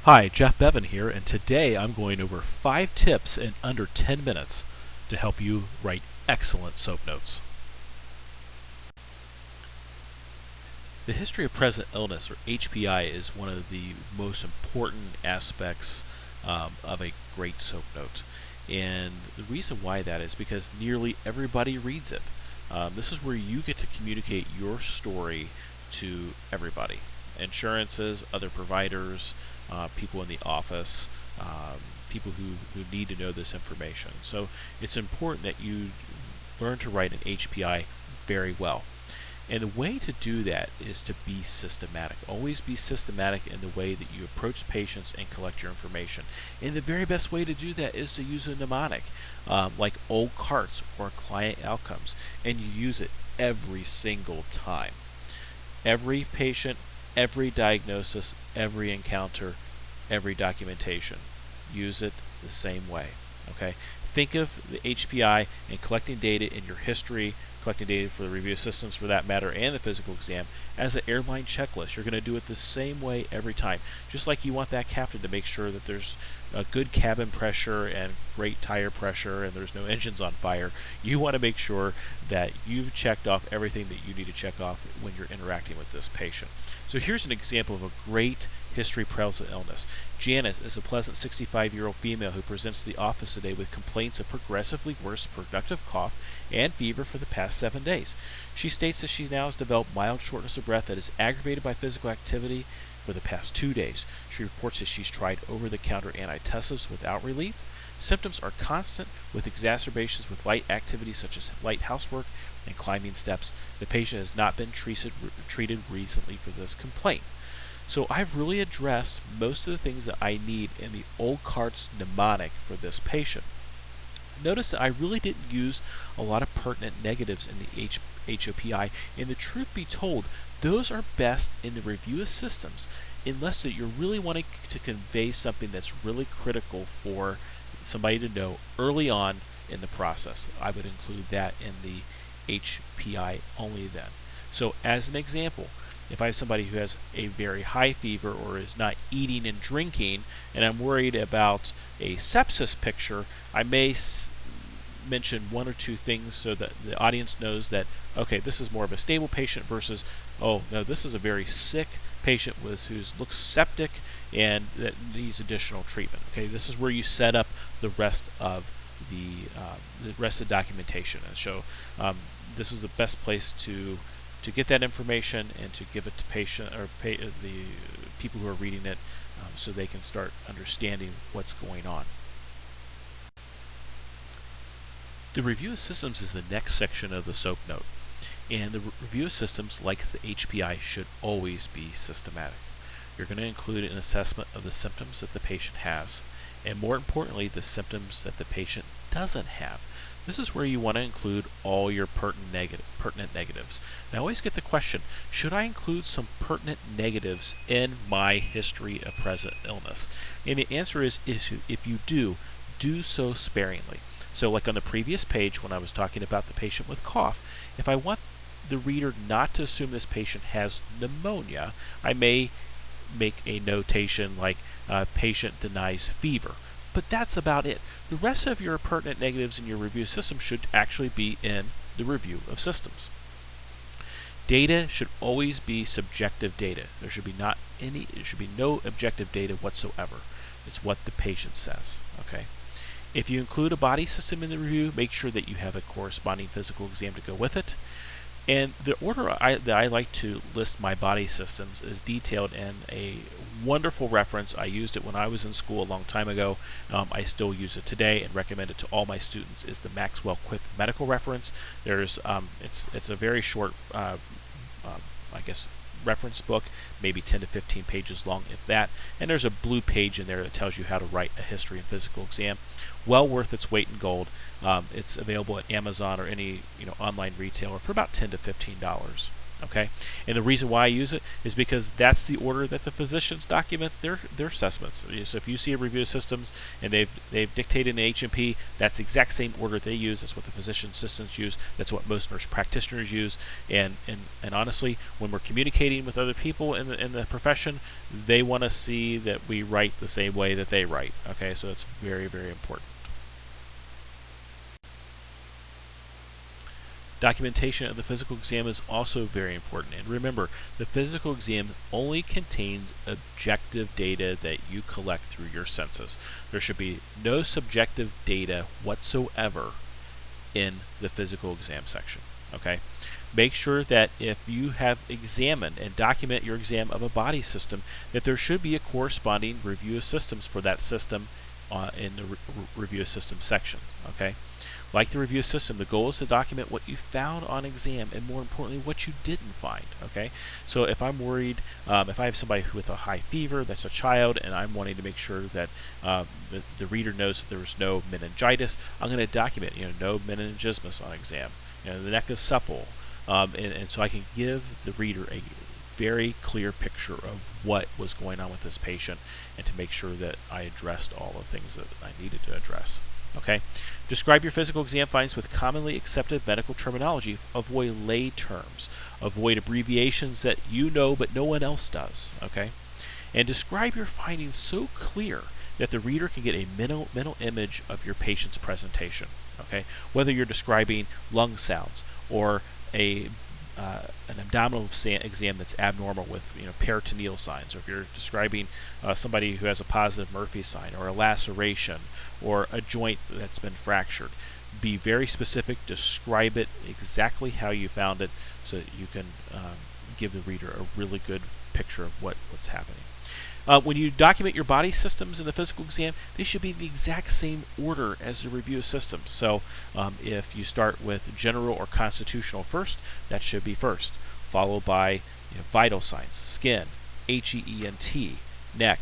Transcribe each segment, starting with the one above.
Hi, Jeff Bevan here, and today I'm going over 5 tips in under 10 minutes to help you write excellent SOAP notes. The history of present illness, or HPI, is one of the most important aspects of a great SOAP note. And the reason why that is because nearly everybody reads it. This is where you get to communicate your story to everybody. Insurances, other providers, people in the office, people who need to know this information. So it's important that you learn to write an HPI very well. And the way to do that is to be systematic. Always be systematic in the way that you approach patients and collect your information. And the very best way to do that is to use a mnemonic, like old carts or client outcomes, and you use it every single time. Every patient, every diagnosis, every encounter, every documentation. Use it the same way. Okay? Think of the HPI and collecting data in your history, collecting data for the review systems for that matter, and the physical exam as an airline checklist. You're going to do it the same way every time. Just like you want that captain to make sure that there's a good cabin pressure and great tire pressure and there's no engines on fire, you want to make sure that you've checked off everything that you need to check off when you're interacting with this patient. So here's an example of a great history present illness. Janice is a pleasant 65-year-old female who presents to the office today with complaints of progressively worse productive cough and fever for the past 7 days. She states that she now has developed mild shortness of breath that is aggravated by physical activity for the past 2 days. She reports that she's tried over-the-counter antitussives without relief. Symptoms are constant with exacerbations with light activities such as light housework and climbing steps. The patient has not been treated recently for this complaint. So I've really addressed most of the things that I need in the old carts mnemonic for this patient. Notice that I really didn't use a lot of pertinent negatives in the HOPI, and the truth be told, those are best in the review of systems unless that you're really wanting to convey something that's really critical for somebody to know early on in the process. I would include that in the HPI only then. So as an example, if I have somebody who has a very high fever or is not eating and drinking, and I'm worried about a sepsis picture, I may mention 1 or 2 things so that the audience knows that, okay, this is more of a stable patient versus, oh, no, this is a very sick patient who looks septic and that needs additional treatment. Okay, this is where you set up the rest of the documentation. And so this is the best place to get that information and to give it to patient or the people who are reading it so they can start understanding what's going on. The review of systems is the next section of the SOAP note, and the review of systems, like the HPI, should always be systematic. You're going to include an assessment of the symptoms that the patient has, and more importantly, the symptoms that the patient doesn't have. This is where you want to include all your pertinent negatives. Now, I always get the question, should I include some pertinent negatives in my history of present illness? And the answer is if you do so sparingly. So like on the previous page when I was talking about the patient with cough, if I want the reader not to assume this patient has pneumonia, I may make a notation like patient denies fever. But that's about it. The rest of your pertinent negatives in your review system should actually be in the review of systems. Data should always be subjective data. There should be no objective data whatsoever. It's what the patient says. Okay. If you include a body system in the review, make sure that you have a corresponding physical exam to go with it. And the order that I like to list my body systems is detailed in a wonderful reference. I used it when I was in school a long time ago. I still use it today and recommend it to all my students. Is the Maxwell Quick Medical Reference. There's it's a very short, I guess, reference book, maybe 10 to 15 pages long, if that. And there's a blue page in there that tells you how to write a history and physical exam. Well worth its weight in gold. It's available at Amazon or any online retailer for about $10 to $15. Okay, and the reason why I use it is because that's the order that the physicians document their assessments. So if you see a review of systems and they've dictated an H&P, that's the exact same order they use. That's what the physician assistants use. That's what most nurse practitioners use. And honestly, when we're communicating with other people in the profession, they want to see that we write the same way that they write. Okay, so it's very, very important. Documentation of the physical exam is also very important. And remember, the physical exam only contains objective data that you collect through your senses. There should be no subjective data whatsoever in the physical exam section. Okay? Make sure that if you have examined and document your exam of a body system, that there should be a corresponding review of systems for that system in the review of systems section. Okay? Like the review system, the goal is to document what you found on exam and, more importantly, what you didn't find. Okay, so if I'm worried, if I have somebody with a high fever that's a child, and I'm wanting to make sure that the reader knows that there was no meningitis, I'm going to document, no meningismus on exam. The neck is supple, and so I can give the reader a very clear picture of what was going on with this patient, and to make sure that I addressed all the things that I needed to address. Okay. Describe your physical exam findings with commonly accepted medical terminology. Avoid lay terms. Avoid abbreviations that you know but no one else does. Okay. And describe your findings so clear that the reader can get a mental image of your patient's presentation. Okay. Whether you're describing lung sounds or an abdominal exam that's abnormal with peritoneal signs, or if you're describing somebody who has a positive Murphy sign, or a laceration, or a joint that's been fractured, be very specific. Describe it exactly how you found it, so that you can give the reader a really good picture of what's happening. When you document your body systems in the physical exam, they should be in the exact same order as the review of systems. So if you start with general or constitutional first, that should be first, followed by vital signs, skin, HEENT, neck,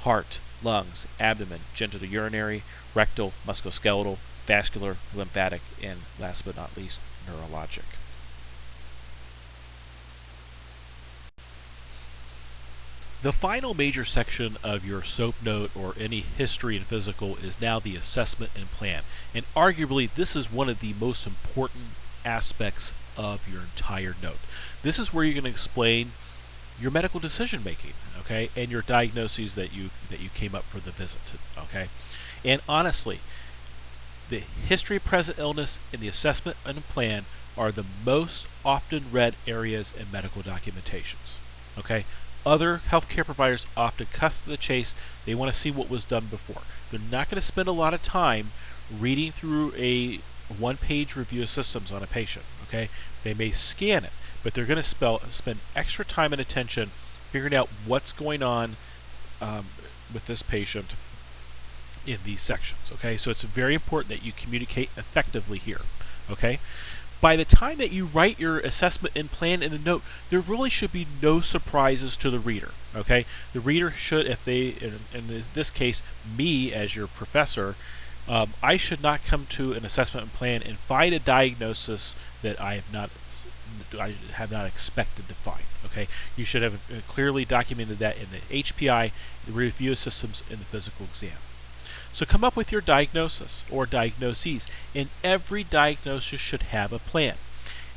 heart, lungs, abdomen, genitourinary, rectal, musculoskeletal, vascular, lymphatic, and last but not least, neurologic. The final major section of your SOAP note, or any history and physical, is now the assessment and plan. And arguably, this is one of the most important aspects of your entire note. This is where you're going to explain your medical decision making, okay, and your diagnoses that you came up for the visit, okay. And honestly, the history of present illness and the assessment and plan are the most often read areas in medical documentations, okay. Other healthcare providers often cut to the chase. They want to see what was done before. They're not going to spend a lot of time reading through a one-page review of systems on a patient. Okay, they may scan it, but they're going to spend extra time and attention figuring out what's going on with this patient in these sections. Okay, so it's very important that you communicate effectively here. Okay. By the time that you write your assessment and plan in the note, there really should be no surprises to the reader. Okay, the reader should, if they, in this case, me as your professor, I should not come to an assessment and plan and find a diagnosis that I have not expected to find. Okay, you should have clearly documented that in the HPI, the review of systems, in the physical exam. So come up with your diagnosis or diagnoses, and every diagnosis should have a plan.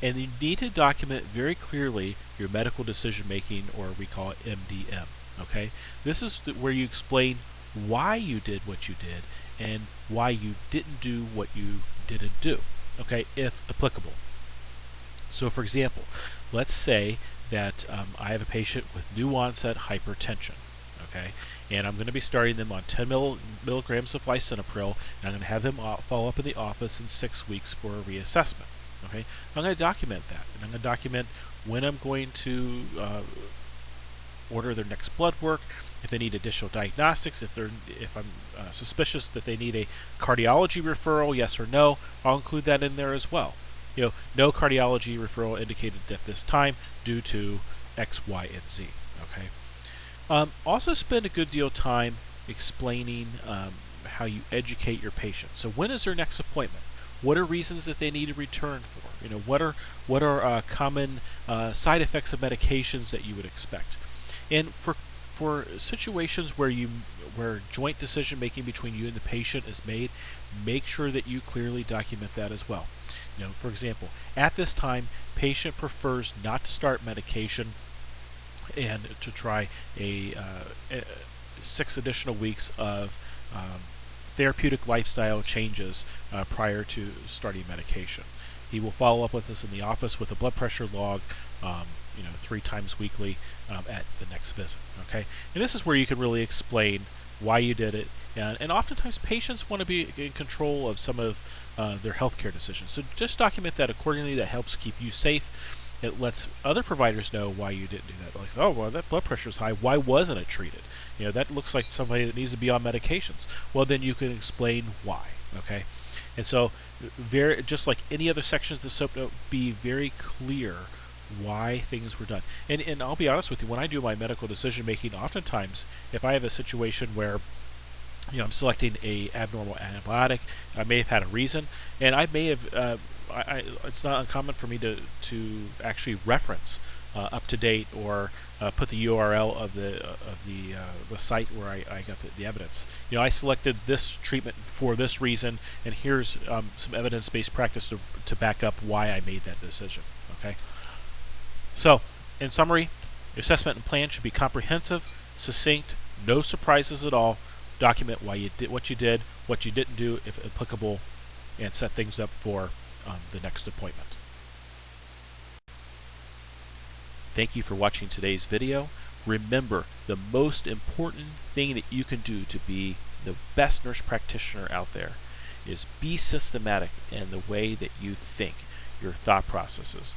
And you need to document very clearly your medical decision making, or we call it MDM. Okay, this is where you explain why you did what you did and why you didn't do what you didn't do. Okay, if applicable. So, for example, let's say that I have a patient with new onset hypertension. Okay, and I'm going to be starting them on 10 milligrams of lisinopril, and I'm going to have them follow up in the office in 6 weeks for a reassessment. Okay, I'm going to document that, and I'm going to document when I'm going to order their next blood work, if they need additional diagnostics, if I'm suspicious that they need a cardiology referral, yes or no, I'll include that in there as well. No cardiology referral indicated at this time due to X, Y, and Z. Okay. Also spend a good deal of time explaining how you educate your patient. So when is their next appointment? What are reasons that they need to return for? what are common side effects of medications that you would expect. And for situations where joint decision making between you and the patient is made, make sure that you clearly document that as well. For example, at this time, patient prefers not to start medication and to try a 6 additional weeks of therapeutic lifestyle changes prior to starting medication. He will follow up with us in the office with a blood pressure log, 3 times weekly at the next visit. Okay, and this is where you can really explain why you did it, and oftentimes patients want to be in control of some of their healthcare decisions. So just document that accordingly. That helps keep you safe. It lets other providers know why you didn't do that. Like, oh, well, that blood pressure is high. Why wasn't it treated? That looks like somebody that needs to be on medications. Well, then you can explain why. Okay, and so just like any other sections of the SOAP note, be very clear why things were done. And I'll be honest with you, when I do my medical decision making, oftentimes if I have a situation where I'm selecting a abnormal antibiotic, I may have had a reason, and I may have it's not uncommon for me to actually reference up to date or put the URL of the site where I got the evidence. I selected this treatment for this reason, and here's some evidence-based practice to back up why I made that decision. Okay. So, in summary, your assessment and plan should be comprehensive, succinct, no surprises at all. Document why you did what you did, what you didn't do, if applicable, and set things up for the next appointment. Thank you for watching today's video. Remember, the most important thing that you can do to be the best nurse practitioner out there is be systematic in the way that you think, your thought processes.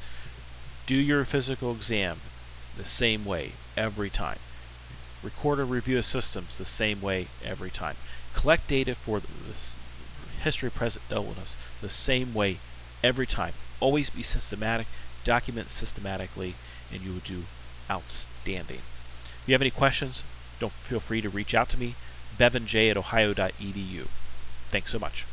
Do your physical exam the same way every time. Record a review of systems the same way every time. Collect data for the history of present illness the same way every time. Always be systematic, document systematically, and you will do outstanding. If you have any questions, don't feel free to reach out to me, bevanj@ohio.edu. Thanks so much.